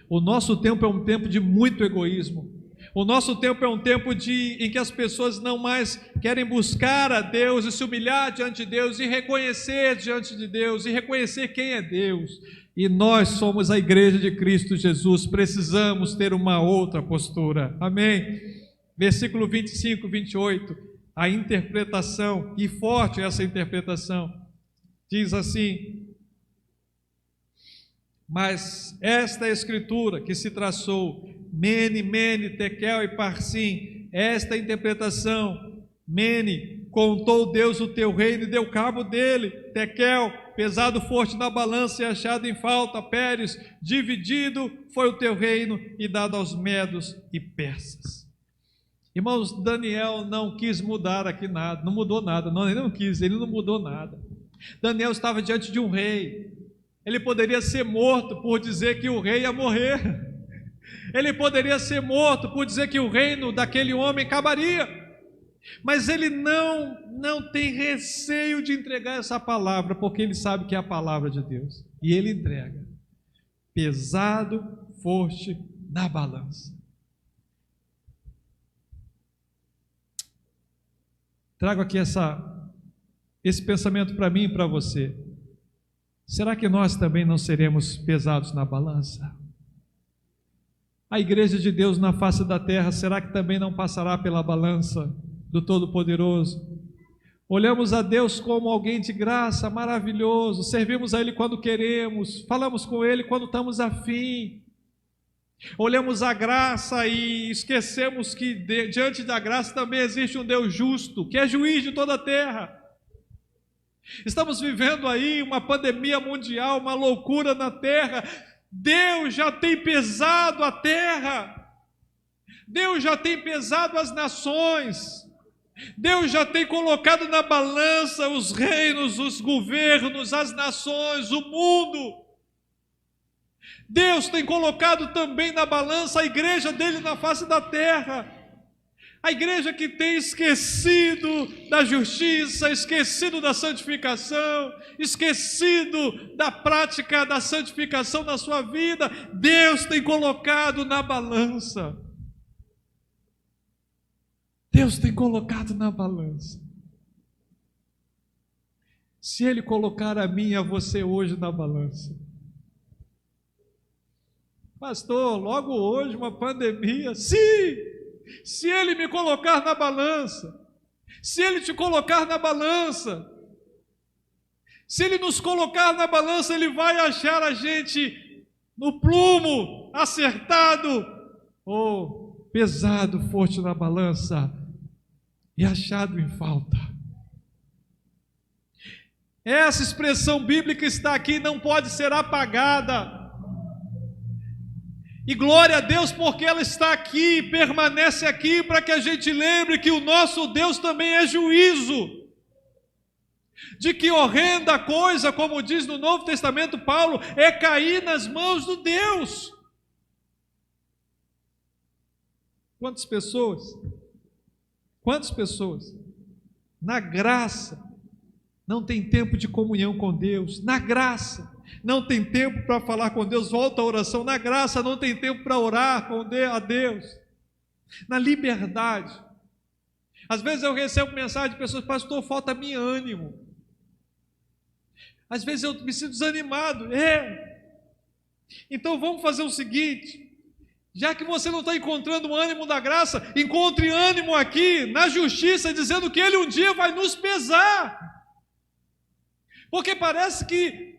Speaker 1: O nosso tempo é um tempo de muito egoísmo. O nosso tempo é um tempo em que as pessoas não mais querem buscar a Deus e se humilhar diante de Deus e reconhecer diante de Deus e reconhecer quem é Deus. E nós somos a igreja de Cristo Jesus, precisamos ter uma outra postura. Amém? Versículo 25, 28, a interpretação, e forte essa interpretação, diz assim: mas esta escritura que se traçou, Mene, Mene, Tekel e Parsim, esta interpretação, Mene, contou Deus o teu reino e deu cabo dele, Tekel, pesado forte na balança e achado em falta, Pérez, dividido foi o teu reino e dado aos medos e persas. Irmãos, Daniel não quis mudar aqui nada, não mudou nada, não, ele não mudou nada. Daniel estava diante de um rei, ele poderia ser morto por dizer que o rei ia morrer, ele poderia ser morto por dizer que o reino daquele homem acabaria, mas ele não tem receio de entregar essa palavra, porque ele sabe que é a palavra de Deus, e ele entrega. Pesado foste na balança. Trago aqui esse pensamento para mim e para você. Será que nós também não seremos pesados na balança? A igreja de Deus na face da terra, será que também não passará pela balança do Todo-Poderoso? Olhamos a Deus como alguém de graça, maravilhoso, servimos a Ele quando queremos, falamos com Ele quando estamos afim. Olhamos a graça e esquecemos que diante da graça também existe um Deus justo, que é juiz de toda a terra. Estamos vivendo aí uma pandemia mundial, uma loucura na terra. Deus já tem pesado a terra, Deus já tem pesado as nações, Deus já tem colocado na balança os reinos, os governos, as nações, o mundo. Deus tem colocado também na balança a igreja dele na face da terra. A igreja que tem esquecido da justiça, esquecido da santificação, esquecido da prática da santificação na sua vida, Deus tem colocado na balança. Deus tem colocado na balança. Se Ele colocar a mim e a você hoje na balança, pastor, logo hoje uma pandemia, sim! Se Ele me colocar na balança, se Ele te colocar na balança, se Ele nos colocar na balança, Ele vai achar a gente no plumo, acertado, ou pesado, forte na balança. e achado em falta. Essa expressão bíblica está aqui, não pode ser apagada. E glória a Deus porque ela está aqui, permanece aqui, para que a gente lembre que o nosso Deus também é juízo. De que horrenda coisa, como diz no Novo Testamento Paulo, é cair nas mãos do Deus. Quantas pessoas, na graça, não tem tempo de comunhão com Deus, na graça, não tem tempo para falar com Deus, volta à oração, na graça, não tem tempo para orar a Deus, na liberdade. Às vezes eu recebo mensagem de pessoas: pastor, falta-me ânimo. Às vezes eu me sinto desanimado. Então vamos fazer o seguinte: já que você não está encontrando o ânimo da graça, encontre ânimo aqui, na justiça, dizendo que Ele um dia vai nos pesar. Porque parece que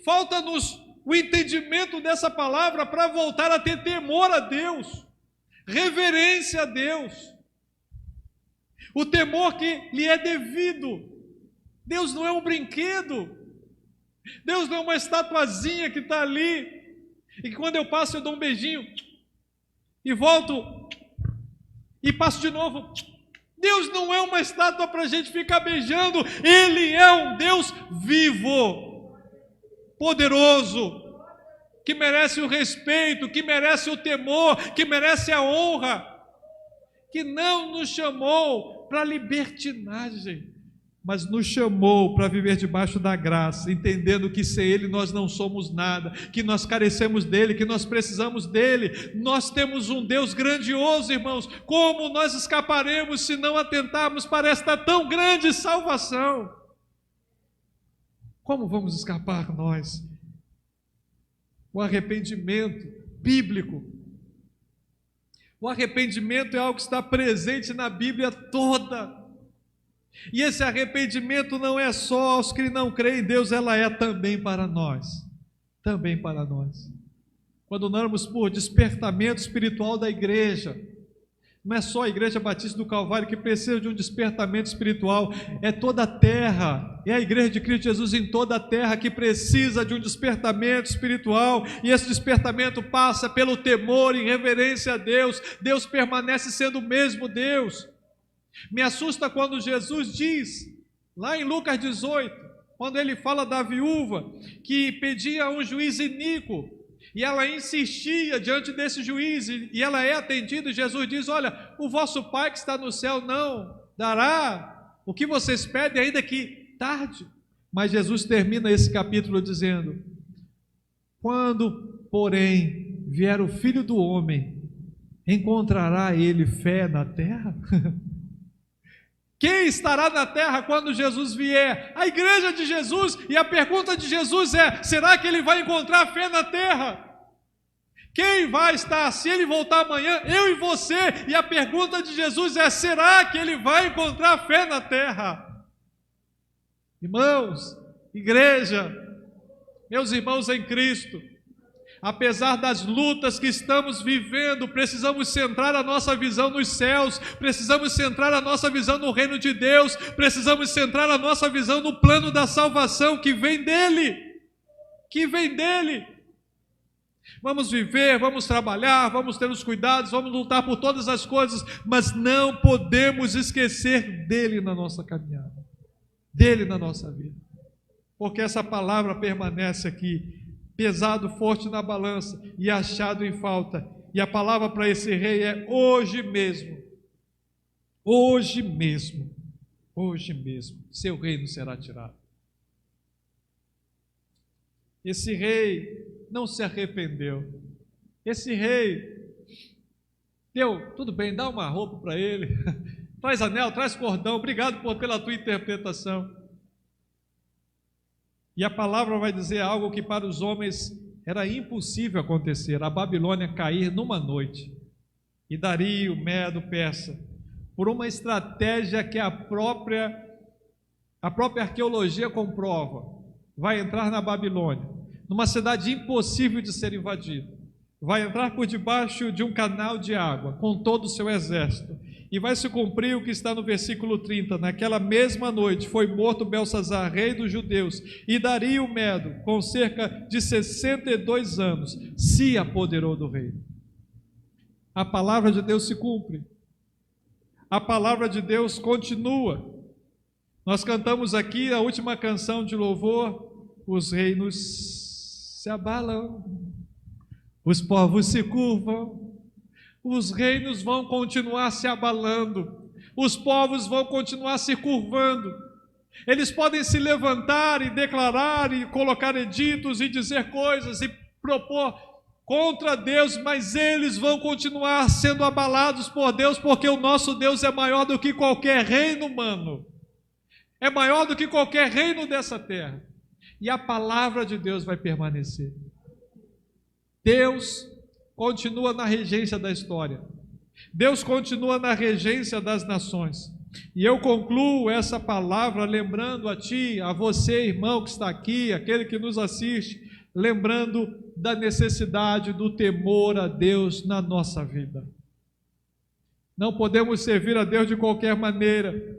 Speaker 1: falta-nos o entendimento dessa palavra para voltar a ter temor a Deus, reverência a Deus, o temor que lhe é devido. Deus não é um brinquedo, Deus não é uma estatuazinha que está ali, e que quando eu passo eu dou um beijinho, e volto, e passo de novo. Deus não é uma estátua para a gente ficar beijando, Ele é um Deus vivo, poderoso, que merece o respeito, que merece o temor, que merece a honra, que não nos chamou para libertinagem, mas nos chamou para viver debaixo da graça, entendendo que sem Ele nós não somos nada, que nós carecemos dEle, que nós precisamos dEle. Nós temos um Deus grandioso, irmãos. Como nós escaparemos se não atentarmos para esta tão grande salvação? Como vamos escapar nós? O arrependimento bíblico. O arrependimento é algo que está presente na Bíblia toda. E esse arrependimento não é só aos que não creem em Deus, ela é também para nós. Também para nós. Quando oramos por despertamento espiritual da igreja, não é só a Igreja Batista do Calvário que precisa de um despertamento espiritual, é toda a terra, é a Igreja de Cristo Jesus em toda a terra que precisa de um despertamento espiritual, e esse despertamento passa pelo temor e reverência a Deus. Deus permanece sendo o mesmo Deus. Me assusta quando Jesus diz, lá em Lucas 18, quando ele fala da viúva que pedia um juiz iníquo, e ela insistia diante desse juiz, e ela é atendida, e Jesus diz: olha, o vosso Pai que está no céu não dará o que vocês pedem, ainda que tarde. Mas Jesus termina esse capítulo dizendo: quando, porém, vier o Filho do Homem, encontrará ele fé na terra? Quem estará na terra quando Jesus vier? A igreja de Jesus. E a pergunta de Jesus é: será que ele vai encontrar fé na terra? Quem vai estar? Se ele voltar amanhã, eu e você. E a pergunta de Jesus é: será que ele vai encontrar fé na terra? Irmãos, igreja, meus irmãos em Cristo, apesar das lutas que estamos vivendo, precisamos centrar a nossa visão nos céus, precisamos centrar a nossa visão no reino de Deus, precisamos centrar a nossa visão no plano da salvação que vem dEle, Vamos viver, vamos trabalhar, vamos ter os cuidados, vamos lutar por todas as coisas, mas não podemos esquecer dEle na nossa caminhada, dEle na nossa vida, porque essa palavra permanece aqui, pesado, forte na balança e achado em falta. E a palavra para esse rei é: hoje mesmo, seu reino será tirado. Esse rei não se arrependeu. Esse rei tudo bem, dá uma roupa para ele, traz anel, traz cordão, obrigado pela tua interpretação. E a palavra vai dizer algo que para os homens era impossível acontecer: a Babilônia cair numa noite. E Dario, Medo, Persa, por uma estratégia que a própria arqueologia comprova, vai entrar na Babilônia, numa cidade impossível de ser invadida. Vai entrar por debaixo de um canal de água, com todo o seu exército, E vai se cumprir o que está no versículo 30. Naquela mesma noite foi morto Belsazar, rei dos judeus, e Dario Medo, com cerca de 62 anos, se apoderou do reino. A palavra de Deus se cumpre. A palavra de Deus continua. Nós cantamos aqui a última canção de louvor: os reinos se abalam, os povos se curvam. Os reinos vão continuar se abalando, os povos vão continuar se curvando. Eles podem se levantar e declarar e colocar editos e dizer coisas e propor contra Deus, mas eles vão continuar sendo abalados por Deus, porque o nosso Deus é maior do que qualquer reino humano, é maior do que qualquer reino dessa terra, e a palavra de Deus vai permanecer. Deus continua na regência da história. Deus continua na regência das nações. E eu concluo essa palavra lembrando a ti, a você, irmão que está aqui, aquele que nos assiste, lembrando da necessidade do temor a Deus na nossa vida. Não podemos servir a Deus de qualquer maneira.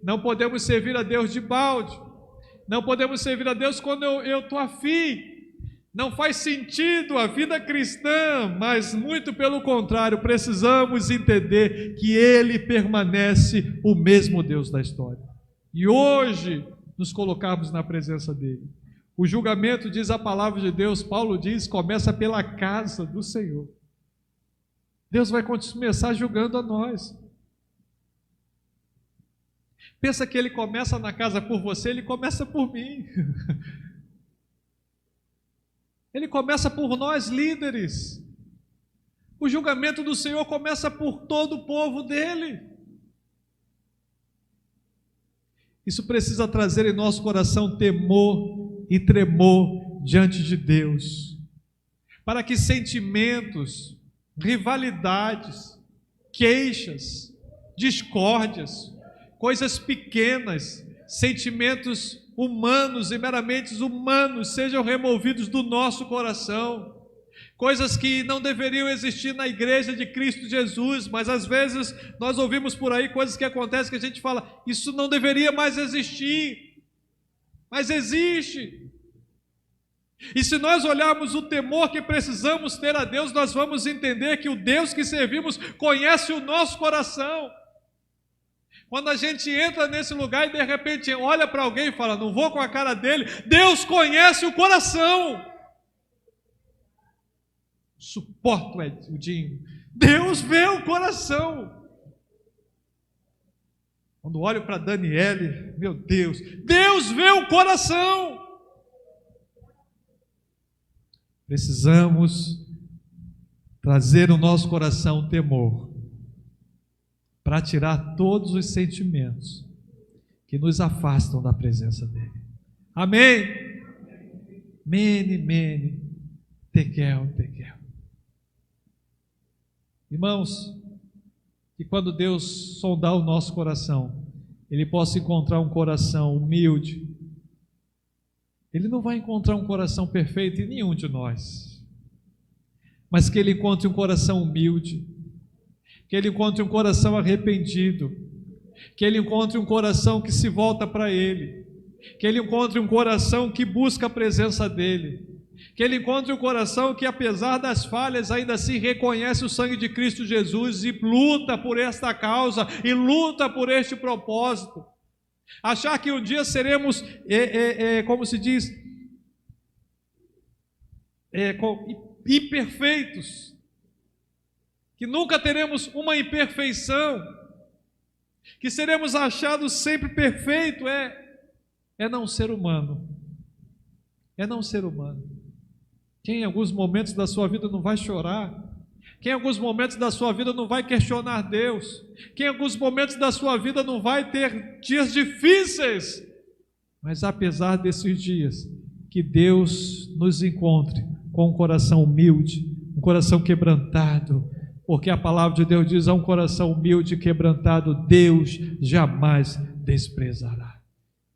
Speaker 1: Não podemos servir a Deus de balde. Não podemos servir a Deus quando eu estou afim. Não faz sentido a vida cristã, mas muito pelo contrário, precisamos entender que Ele permanece o mesmo Deus da história. E hoje nos colocarmos na presença dEle. O julgamento, diz a palavra de Deus, Paulo diz, começa pela casa do Senhor. Deus vai começar julgando a nós. Pensa que Ele começa na casa por você, Ele começa por mim. Ele começa por nós, líderes. O julgamento do Senhor começa por todo o povo dele. Isso precisa trazer em nosso coração temor e tremor diante de Deus, para que sentimentos, rivalidades, queixas, discórdias, coisas pequenas, sentimentos humanos e meramente humanos sejam removidos do nosso coração. Coisas que não deveriam existir na igreja de Cristo Jesus, mas às vezes nós ouvimos por aí coisas que acontecem que a gente fala, isso não deveria mais existir, mas existe. E se nós olharmos o temor que precisamos ter a Deus, nós vamos entender que o Deus que servimos conhece o nosso coração. Quando a gente entra nesse lugar e de repente olha para alguém e fala, não vou com a cara dele, Deus conhece o coração. Suporto o Dinho. Deus vê o coração. Quando olho para Daniele, meu Deus, Deus vê o coração. Precisamos trazer no nosso coração temor, para tirar todos os sentimentos que nos afastam da presença dEle. Amém? Mene, mene, tekel, tekel. Irmãos, que quando Deus sondar o nosso coração, Ele possa encontrar um coração humilde. Ele não vai encontrar um coração perfeito em nenhum de nós, mas que Ele encontre um coração humilde, que Ele encontre um coração arrependido, que Ele encontre um coração que se volta para Ele, que Ele encontre um coração que busca a presença dEle, que Ele encontre um coração que apesar das falhas ainda assim reconhece o sangue de Cristo Jesus e luta por esta causa e luta por este propósito. Achar que um dia seremos, como se diz, imperfeitos, que nunca teremos uma imperfeição, que seremos achados sempre perfeitos, é não ser humano, é não ser humano. Quem em alguns momentos da sua vida não vai chorar, quem em alguns momentos da sua vida não vai questionar Deus, quem em alguns momentos da sua vida não vai ter dias difíceis, mas apesar desses dias, que Deus nos encontre com um coração humilde, um coração quebrantado, porque a palavra de Deus diz, a um coração humilde e quebrantado, Deus jamais desprezará.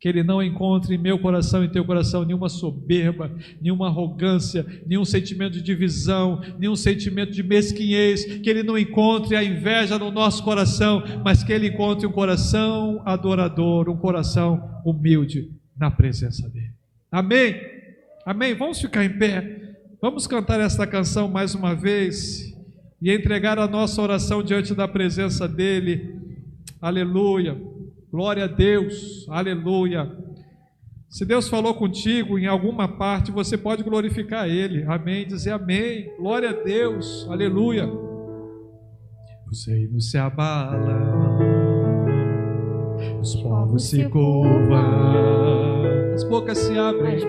Speaker 1: Que Ele não encontre em meu coração e em teu coração nenhuma soberba, nenhuma arrogância, nenhum sentimento de divisão, nenhum sentimento de mesquinhez. Que Ele não encontre a inveja no nosso coração, mas que Ele encontre um coração adorador, um coração humilde na presença dEle. Amém? Amém? Vamos ficar em pé. Vamos cantar esta canção mais uma vez e entregar a nossa oração diante da presença dEle. Aleluia. Glória a Deus, aleluia. Se Deus falou contigo em alguma parte, você pode glorificar Ele, amém, dizer amém, glória a Deus, aleluia. Os reinos se abalam, os povos se curvam, as bocas se abrem,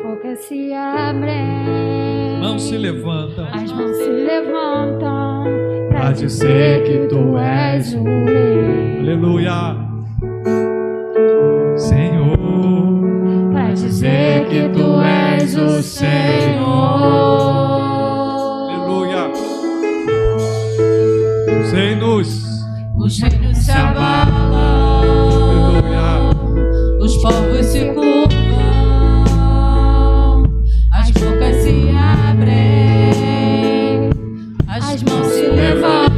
Speaker 1: mãos se levantam,
Speaker 2: as mãos se levantam, para dizer que Tu és o Rei.
Speaker 1: Aleluia. Senhor,
Speaker 2: para dizer que Tu és o Senhor.
Speaker 1: Aleluia. Os reinos
Speaker 2: se abalam,
Speaker 1: aleluia.
Speaker 2: Os povos se curvam, as bocas se abrem, as mãos se levantam,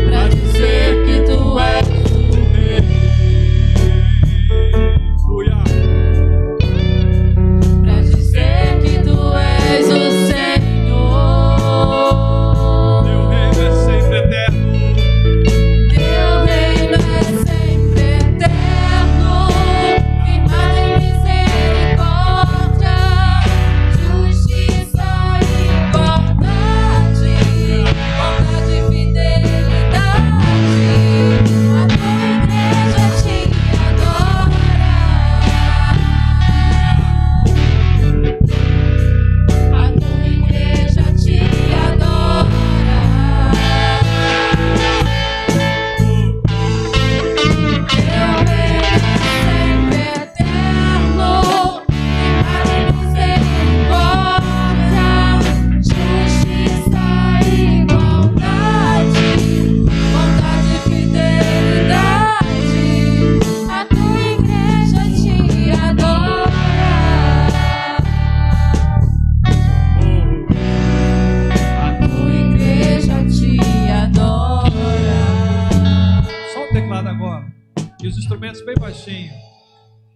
Speaker 2: para dizer que Tu és o Rei. Para dizer que Tu és o Senhor.
Speaker 1: Teu reino é sempre eterno.
Speaker 2: Teu reino é sempre eterno, firmado em misericórdia, justiça e bondade, bondade e fidelidade. A Tua igreja te adora. A Tua igreja te adora. Teu reino é sempre eterno, firmado em misericórdia, justiça e bondade, bondade e fidelidade. A Tua igreja te adora. A Tua igreja te adora.
Speaker 1: Só o teclado agora. E os instrumentos bem baixinho.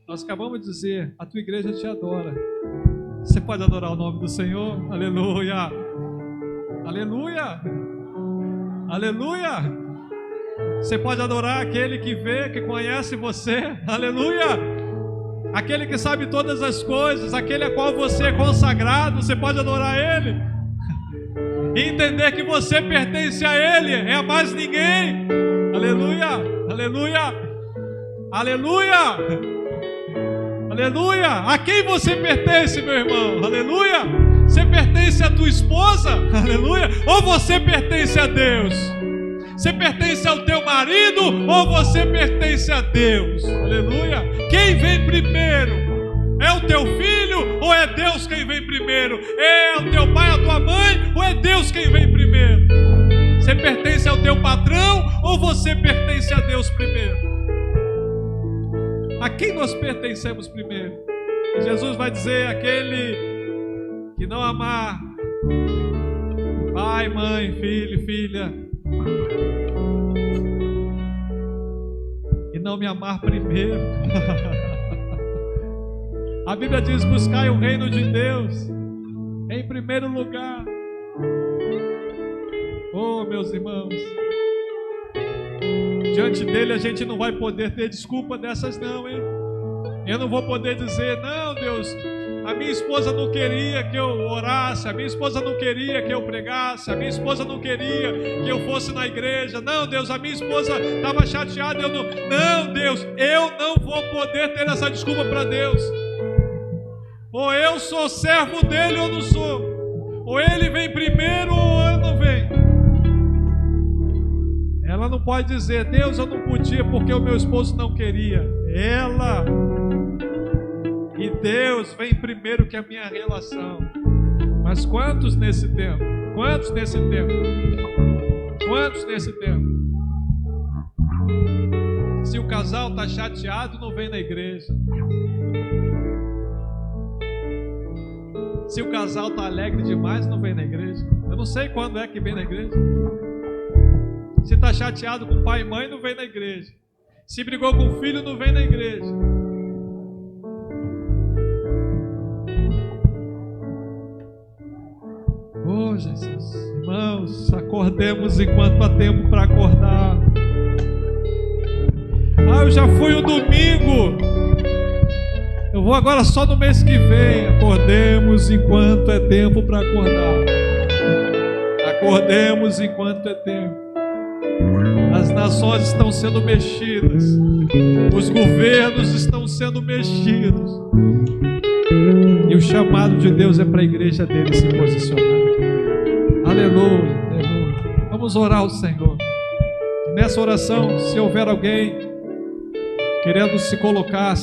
Speaker 1: Nós acabamos de dizer, a tua igreja te adora. Você pode adorar o nome do Senhor? Aleluia. Aleluia. Aleluia. Você pode adorar aquele que vê, que conhece você. Aleluia. Aquele que sabe todas as coisas, aquele a qual você é consagrado. Você pode adorar Ele. E entender que você pertence a Ele, é a mais ninguém. Aleluia, aleluia, aleluia, aleluia. A quem você pertence, meu irmão? Aleluia. Você pertence à tua esposa? Aleluia. Ou você pertence a Deus? Você pertence ao teu marido? Ou você pertence a Deus? Aleluia. Quem vem primeiro? É o teu filho ou é Deus quem vem primeiro? É o teu pai, a tua mãe ou é Deus quem vem primeiro? Você pertence ao teu patrão ou você pertence a Deus primeiro? A quem nós pertencemos primeiro? Jesus vai dizer: aquele que não amar pai, mãe, filho, filha, e não me amar primeiro. A Bíblia diz: buscai o reino de Deus em primeiro lugar. Oh, meus irmãos, diante dele a gente não vai poder ter desculpa dessas não, hein? Eu não vou poder dizer: não, Deus, a minha esposa não queria que eu orasse, a minha esposa não queria que eu pregasse, a minha esposa não queria que eu fosse na igreja. Não, Deus, a minha esposa estava chateada, eu não. Não, Deus, eu não vou poder ter essa desculpa para Deus. Ou eu sou servo dele ou não sou. Ou ele vem primeiro ou eu não venho. Ela não pode dizer: Deus, eu não podia porque o meu esposo não queria. Ela e Deus vem primeiro que a minha relação. Mas quantos nesse tempo? Quantos nesse tempo? Quantos nesse tempo? Se o casal está chateado, não vem na igreja. Se o casal está alegre demais, não vem na igreja. Eu não sei quando é que vem na igreja. Se está chateado com pai e mãe, não vem na igreja. Se brigou com o filho, não vem na igreja. Oh, Jesus. Irmãos, acordemos enquanto há tempo para acordar. Eu já fui um domingo. Eu vou agora só no mês que vem. Acordemos enquanto é tempo para acordar. Acordemos enquanto é tempo. As nações estão sendo mexidas. Os governos estão sendo mexidos. E o chamado de Deus é para a igreja dele se posicionar. Aleluia, aleluia. Vamos orar ao Senhor. E nessa oração, se houver alguém querendo se colocar,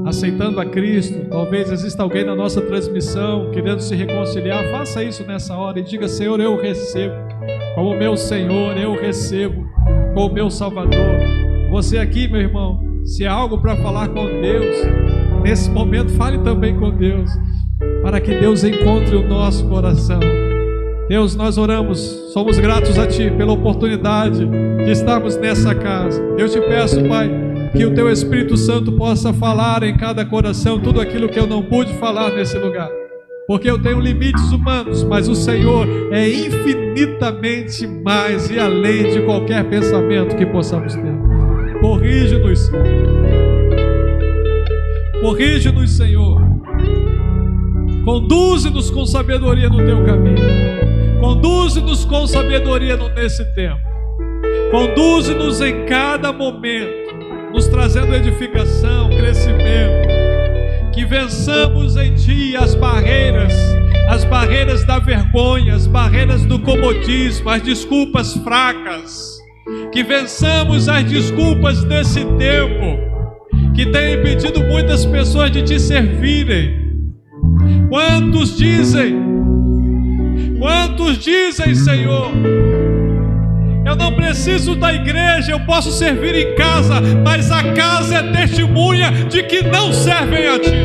Speaker 1: aceitando a Cristo, talvez exista alguém na nossa transmissão querendo se reconciliar, faça isso nessa hora e diga: Senhor, eu recebo como meu Senhor, eu recebo como meu Salvador. Você aqui, meu irmão, se há algo para falar com Deus, nesse momento fale também com Deus, para que Deus encontre o nosso coração. Deus, nós oramos, somos gratos a Ti pela oportunidade de estarmos nessa casa. Eu te peço, Pai, que o Teu Espírito Santo possa falar em cada coração tudo aquilo que eu não pude falar nesse lugar, porque eu tenho limites humanos, mas o Senhor é infinitamente mais e além de qualquer pensamento que possamos ter. Corrige-nos, corrige-nos, Senhor. Conduze-nos com sabedoria no Teu caminho. Conduze-nos com sabedoria nesse tempo. Conduze-nos em cada momento, nos trazendo edificação, crescimento. Que vençamos em Ti as barreiras da vergonha, as barreiras do comodismo, as desculpas fracas. Que vençamos as desculpas desse tempo, que tem impedido muitas pessoas de Te servirem. Quantos dizem, Senhor, eu não preciso da igreja, eu posso servir em casa, mas a casa é testemunha de que não servem a Ti.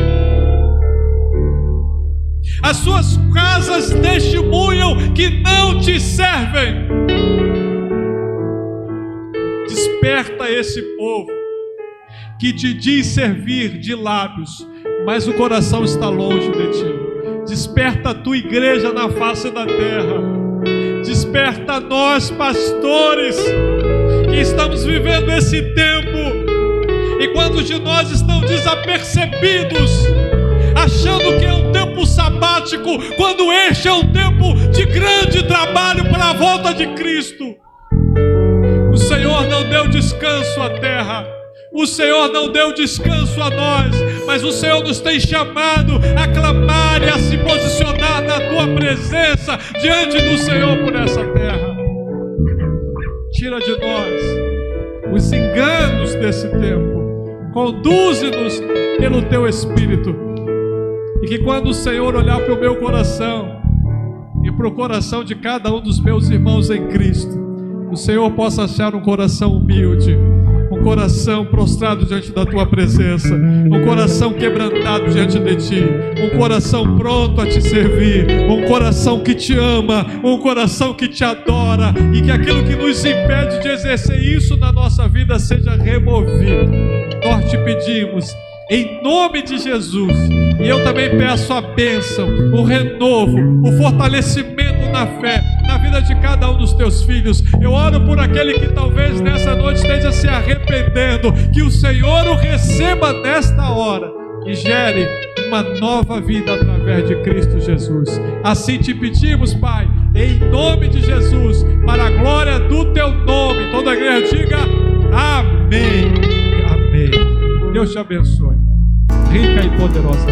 Speaker 1: As suas casas testemunham que não Te servem. Desperta esse povo que Te diz servir de lábios, mas o coração está longe de Ti. Desperta a Tua igreja na face da terra. Desperta nós, pastores, que estamos vivendo esse tempo, e quantos de nós estão desapercebidos, achando que é um tempo sabático, quando este é um tempo de grande trabalho para a volta de Cristo. O Senhor não deu descanso à terra, o Senhor não deu descanso a nós, mas o Senhor nos tem chamado a clamar e a se posicionar na Tua presença diante do Senhor por essa terra. Tira de nós os enganos desse tempo, conduze-nos pelo Teu Espírito, e que quando o Senhor olhar para o meu coração e para o coração de cada um dos meus irmãos em Cristo, o Senhor possa achar um coração humilde, um coração prostrado diante da Tua presença, um coração quebrantado diante de Ti, um coração pronto a Te servir, um coração que Te ama, um coração que Te adora, e que aquilo que nos impede de exercer isso na nossa vida seja removido. Nós Te pedimos em nome de Jesus, e eu também peço a bênção, o renovo, o fortalecimento na fé, na vida de cada um dos Teus filhos. Eu oro por aquele que talvez nessa noite esteja se arrependendo, que o Senhor o receba nesta hora e gere uma nova vida através de Cristo Jesus. Assim Te pedimos, Pai, em nome de Jesus, para a glória do Teu nome. Toda a igreja diga amém. Amém. Deus te abençoe, rica e poderosa.